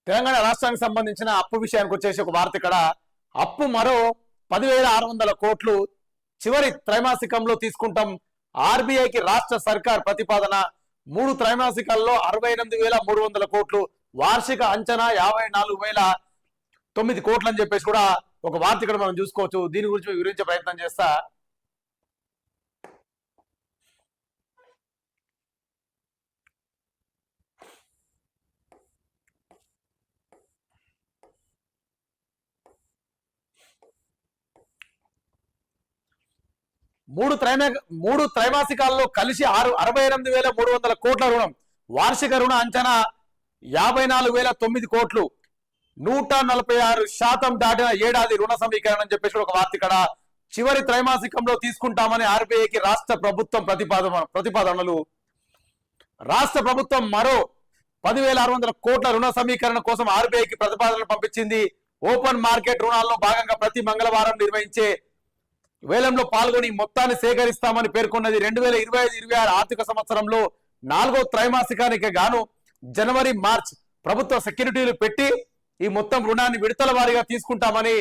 తెలంగాణ రాష్ట్రానికి సంబంధించిన అప్పు విషయానికి వచ్చేసి ఒక వార్త ఇక్కడ. అప్పు మరో 10,600 కోట్లు చివరి త్రైమాసికంలో తీసుకుంటాం. ఆర్బీఐకి రాష్ట్ర సర్కార్ ప్రతిపాదన. 3 త్రైమాసికాల్లో 68,300 కోట్లు, వార్షిక అంచనా 54,009 కోట్లు అని చెప్పేసి కూడా ఒక వార్త ఇక్కడ మనం చూసుకోవచ్చు. దీని గురించి వివరించే ప్రయత్నం చేస్తా. మూడు త్రైమాసికాల్లో కలిసి 68,300 కోట్ల రుణం, వార్షిక రుణ అంచనా 54,009 కోట్లు, 146% దాటిన ఏడాది రుణ సమీకరణ అని చెప్పేసి ఒక వార్త ఇక్కడ. చివరి త్రైమాసికంలో తీసుకుంటామని ఆర్బీఐకి రాష్ట్ర ప్రభుత్వం ప్రతిపాదనలు. రాష్ట్ర ప్రభుత్వం మరో 10,600 కోట్ల రుణ సమీకరణ కోసం ఆర్బీఐకి ప్రతిపాదనలు పంపించింది. ఓపెన్ మార్కెట్ రుణాల్లో భాగంగా ప్రతి మంగళవారం నిర్వహించే వేలంలో పాల్గొని మొత్తాన్ని సేకరిస్తామని పేర్కొన్నది. 2025-26 ఆర్థిక సంవత్సరంలో 4వ త్రైమాసికానికి గాను జనవరి మార్చ్ ప్రభుత్వ సెక్యూరిటీలు పెట్టి ఈ మొత్తం రుణాన్ని విడతల వారీగా తీసుకుంటామని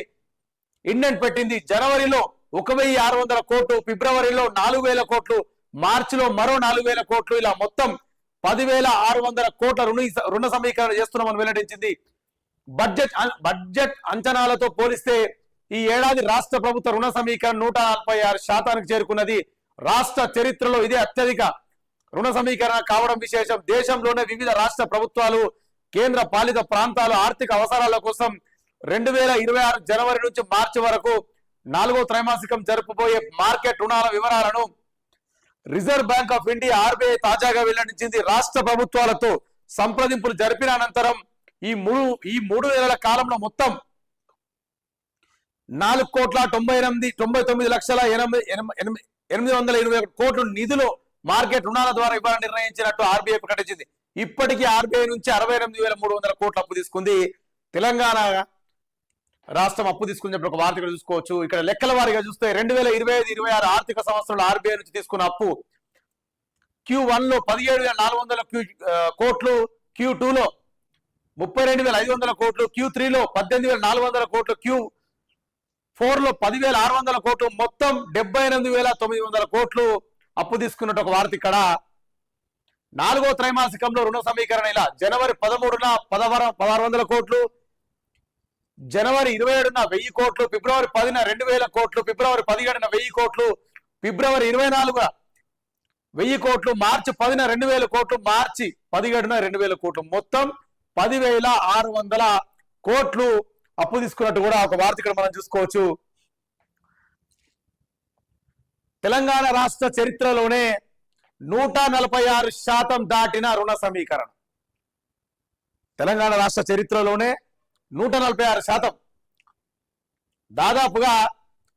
ఇండెంట్ పెట్టింది. జనవరిలో 1,600 కోట్లు, ఫిబ్రవరిలో 4,000 కోట్లు, మార్చిలో మరో 4,000 కోట్లు, ఇలా మొత్తం 10,600 కోట్ల రుణ సమీకరణ చేస్తున్నామని వెల్లడించింది. బడ్జెట్ అంచనాలతో పోలిస్తే ఈ ఏడాది రాష్ట్ర ప్రభుత్వ రుణ సమీకరణ 146% చేరుకున్నది. రాష్ట్ర చరిత్రలో ఇదే అత్యధిక రుణ సమీకరణ కావడం విశేషం. దేశంలోనే వివిధ రాష్ట్ర ప్రభుత్వాలు, కేంద్ర పాలిత ప్రాంతాలు ఆర్థిక అవసరాల కోసం 2026 జనవరి నుంచి మార్చి వరకు 4వ త్రైమాసికం జరుపుబోయే మార్కెట్ రుణాల వివరాలను reserve bank of India RBI తాజాగా వెల్లడించింది. రాష్ట్ర ప్రభుత్వాలతో సంప్రదింపులు జరిపిన అనంతరం ఈ మూడు నెలల కాలంలో మొత్తం 4,99,821 కోట్లు నిధులు మార్కెట్ రుణాల ద్వారా ఇవ్వాలని నిర్ణయించినట్టు ఆర్బీఐ ప్రకటించింది. ఇప్పటికీ ఆర్బీఐ నుంచి 68,300 కోట్లు అప్పు తీసుకుంది. తెలంగాణ రాష్ట్రం అప్పు తీసుకుని చెప్పి ఒక వార్త ఇక్కడ చూసుకోవచ్చు. ఇక్కడ లెక్కల వారీగా చూస్తే 2025-26 ఆర్థిక సంవత్సరంలో ఆర్బీఐ నుంచి తీసుకున్న అప్పు Q1 లో 17,400 కోట్లు, Q2 లో 32,500 కోట్లు, Q3 లో 18,400 కోట్లు, Q4 లో 10,600 కోట్లు, మొత్తం 78,900 కోట్లు అప్పు తీసుకున్నట్టు ఒక వార్త ఇక్కడ. 4వ త్రైమాసికంలో రుణ సమీకరణ ఇలా: జనవరి 13న 1,600 కోట్లు, జనవరి 27న 1,000 కోట్లు, ఫిబ్రవరి 10న 2,000 కోట్లు, ఫిబ్రవరి 17న 1,000 కోట్లు, ఫిబ్రవరి 24న 1,000 కోట్లు, మార్చి 10న 2,000 కోట్లు, మార్చి 17న 2,000 కోట్లు, మొత్తం 10,600 కోట్లు అప్పు తీసుకున్నట్టు కూడా ఒక వార్త ఇక్కడ మనం చూసుకోవచ్చు. తెలంగాణ రాష్ట్ర చరిత్రలోనే 146% దాటిన రుణ సమీకరణ. తెలంగాణ రాష్ట్ర చరిత్రలోనే 146%. దాదాపుగా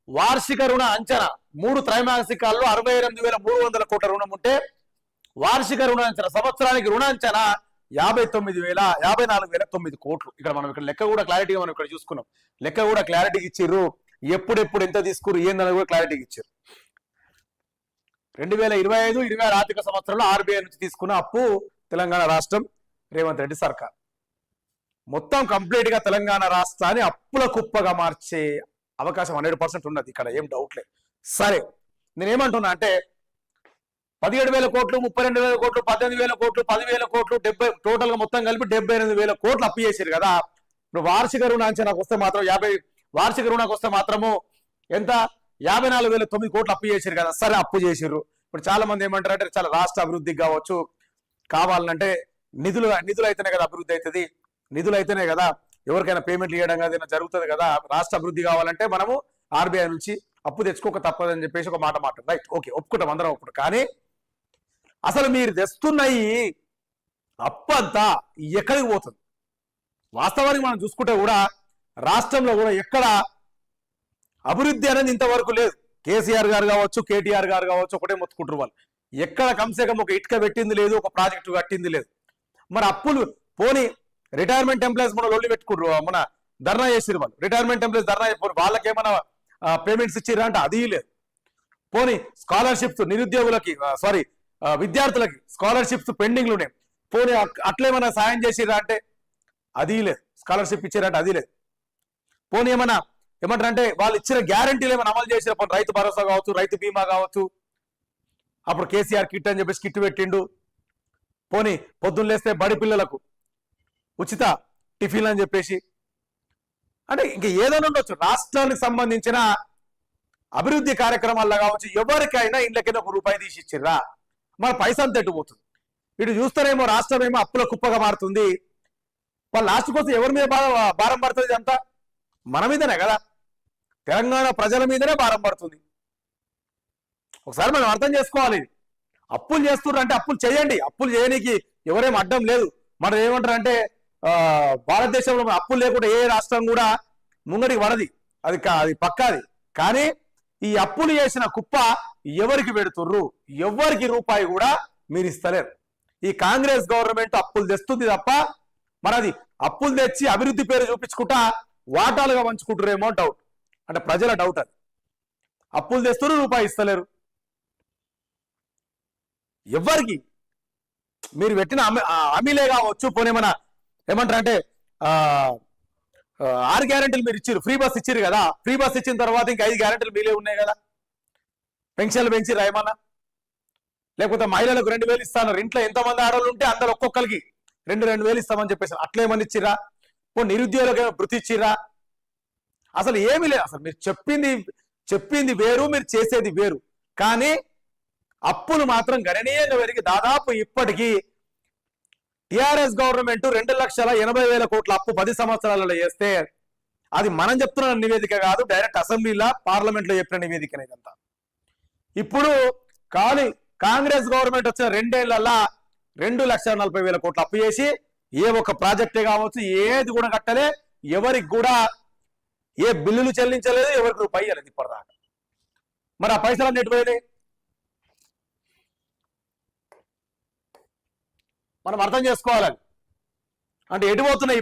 వార్షిక రుణ అంచనా 3 త్రైమాసికాల్లో 68,300 కోట్ల రుణం ఉంటే, వార్షిక రుణ అంచనా సంవత్సరానికి రుణ అంచనా 54,009 కోట్లు. ఇక్కడ మనం ఇక్కడ లెక్క కూడా క్లారిటీగా మనం ఇక్కడ చూసుకున్నాం. లెక్క కూడా క్లారిటీకి ఇచ్చిర్రు. ఎప్పుడెప్పుడు ఎంత తీసుకురు ఏందని కూడా క్లారిటీకి ఇచ్చారు. 2025-26 ఆర్థిక సంవత్సరంలో ఆర్బీఐ నుంచి తీసుకున్న అప్పు తెలంగాణ రాష్ట్రం, రేవంత్ రెడ్డి సర్కార్ మొత్తం కంప్లీట్ గా తెలంగాణ రాష్ట్రాన్ని అప్పుల కుప్పగా మార్చే అవకాశం 100% ఉన్నది. ఇక్కడ ఏం డౌట్ లేదు. సరే, నేనేమంటున్నా అంటే 17,000 కోట్లు, 32,000 కోట్లు, 18,000 కోట్లు, 10,000 కోట్లు, 70 టోటల్ గా మొత్తం కలిపి 78,000 కోట్లు అప్పు చేశారు కదా. ఇప్పుడు వార్షిక రుణ అంచనాకు వస్తే మాత్రం వార్షిక రుణానికి వస్తే మాత్రము ఎంత 54,009 కోట్లు అప్పు చేశారు కదా. సరే, అప్పు చేసిర్రు. ఇప్పుడు చాలా మంది ఏమంటారంటే చాలా రాష్ట్ర అభివృద్ధికి కావచ్చు, కావాలంటే నిధులు అయితేనే కదా అభివృద్ధి అవుతుంది, నిధులు అయితేనే కదా ఎవరికైనా పేమెంట్లు ఇవ్వడం ఏదైనా జరుగుతుంది కదా. రాష్ట్ర అభివృద్ధి కావాలంటే మనము ఆర్బీఐ నుంచి అప్పు తెచ్చుకోక తప్పదని చెప్పేసి ఒక మాట రైట్, ఓకే, ఒప్పుకుంటాం, అందరం ఒప్పుకుంటాం. కానీ అసలు మీరు తెస్తున్నాయి అప్పు అంతా ఎక్కడికి పోతుంది? వాస్తవానికి మనం చూసుకుంటే కూడా రాష్ట్రంలో కూడా ఎక్కడ అభివృద్ధి అనేది ఇంతవరకు లేదు. కేసీఆర్ గారు కావచ్చు, కేటీఆర్ గారు కావచ్చు, ఒకటే మొత్తుకుంటారు వాళ్ళు. ఎక్కడ కమ్సేకం ఒక ఇటుక పెట్టింది లేదు, ఒక ప్రాజెక్టు కట్టింది లేదు. మరి అప్పులు పోనీ రిటైర్మెంట్ ఎంప్లాయీస్ మన లొల్లి పెట్టుకుంటారు, మన ధర్నా చేసిరు వాళ్ళు. రిటైర్మెంట్ ఎంప్లాయీస్ ధర్నా చెప్పారు, వాళ్ళకి ఏమైనా పేమెంట్స్ ఇచ్చిర్రా అంటే అది లేదు. పోనీ స్కాలర్షిప్స్ నిరుద్యోగులకి విద్యార్థులకి స్కాలర్షిప్స్ పెండింగ్లు ఉన్నాయి, పోనీ అట్లేమైనా సాయం చేసిర్రా అంటే అది లేదు. స్కాలర్షిప్ ఇచ్చారంటే అది లేదు. పోనీ ఏమంటారంటే వాళ్ళు ఇచ్చిన గ్యారంటీలు ఏమైనా అమలు చేసిన పోనీ రైతు భరోసా కావచ్చు, రైతు బీమా కావచ్చు, అప్పుడు కేసీఆర్ కిట్ అని చెప్పేసి కిట్ పెట్టిండు. పోనీ పొద్దున్న లేస్తే బడి పిల్లలకు ఉచిత టిఫిన్ అని చెప్పేసి, అంటే ఇంకా ఏదైనా ఉండొచ్చు. రాష్ట్రానికి సంబంధించిన అభివృద్ధి కార్యక్రమాల్లో కావచ్చు, ఎవరికైనా ఇళ్ళకైనా ₹1 తీసి ఇచ్చిర్రా? మన పైసలు తట్టుపోతుంది. ఇటు చూస్తారేమో రాష్ట్రం ఏమో అప్పుల కుప్పగా మారుతుంది. వాళ్ళు లాస్ట్ కోసం ఎవరి మీద భారం పడుతుంది? అంతా మన మీదనే కదా, తెలంగాణ ప్రజల మీదనే భారం పడుతుంది. ఒకసారి మనం అర్థం చేసుకోవాలి. అప్పులు చేస్తున్నారు అంటే అప్పులు చేయండి, అప్పులు చేయడానికి ఎవరేం అడ్డం లేదు. మనం ఏమంటారు అంటే భారతదేశంలో అప్పులు లేకుండా ఏ రాష్ట్రం కూడా ముంగడికి పడది, అది పక్కాది. కానీ ఈ అప్పులు చేసిన కుప్ప ఎవరికి పెడుతుర్రు? ఎవరికి రూపాయి కూడా మీరు ఇస్తలేరు. ఈ కాంగ్రెస్ గవర్నమెంట్ అప్పులు తెస్తుంది తప్ప మనది అప్పులు తెచ్చి అభివృద్ధి పేరు చూపించుకుంటా వాటాలుగా పంచుకుంటారేమో డౌట్. అంటే ప్రజల డౌట్ అది. అప్పులు తెస్తున్నారు, రూపాయి ఇస్తలేరు. ఎవరికి మీరు పెట్టిన హామీలే కావచ్చు, పోనేమన్నా ఏమంటారు అంటే 6 గ్యారెంటీలు మీరు ఇచ్చారు. ఫ్రీ బస్ ఇచ్చారు కదా, ఫ్రీ బస్ ఇచ్చిన తర్వాత ఇంకా 5 గ్యారెంటీలు మీలే ఉన్నాయి కదా. పెన్షన్లు పెంచిరా ఏమన్నా? లేకపోతే మహిళలకు 2000 ఇస్తాను. ఇంట్లో ఎంతమంది ఆడవాళ్ళు ఉంటే అందరు ఒక్కొక్కరికి 2,000 ఇస్తామని చెప్పేసి అట్లేమని ఇచ్చిరా? నిరుద్యోగులకు ఏమో భృతి ఇచ్చిరా? అసలు ఏమీ లేదు. అసలు మీరు చెప్పింది వేరు, మీరు చేసేది వేరు. కానీ అప్పులు మాత్రం గణనీయంగా పెరిగి దాదాపు ఇప్పటికీ టిఆర్ఎస్ గవర్నమెంట్ 2,80,000 కోట్ల అప్పు 10 సంవత్సరాలలో చేస్తే అది మనం చెప్తున్న నివేదిక కాదు, డైరెక్ట్ అసెంబ్లీలో పార్లమెంట్ లో చెప్పిన నివేదికనే ఇదంతా. ఇప్పుడు కాంగ్రెస్ గవర్నమెంట్ వచ్చిన 2 ఏళ్లలో 2,40,000 కోట్ల అప్పు చేసి ఏ ఒక్క ప్రాజెక్టే కావచ్చు ఏది కూడా కట్టలే, ఎవరికి కూడా ఏ బిల్లులు చెల్లించలేదు, ఎవరికి రూపాయి ఇవ్వలేదు ఇప్పటిదాకా. మరి ఆ పైసలు ఎటుపోయినాయి? మనం అర్థం చేసుకోవాలి. అంటే ఎటు పోతున్నాయి?